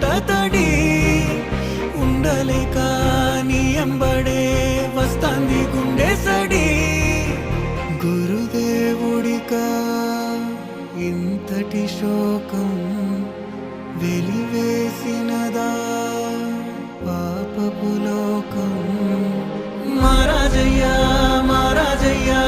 కంట తడి ఉండలేక నీ ఎంబడే వస్తాంది గుండె సడి గురుదేవుడికా ఇంతటి శోకం వెలివేసినదా పాపపు లోకం మహారాజయ్యా మహారాజయ్యా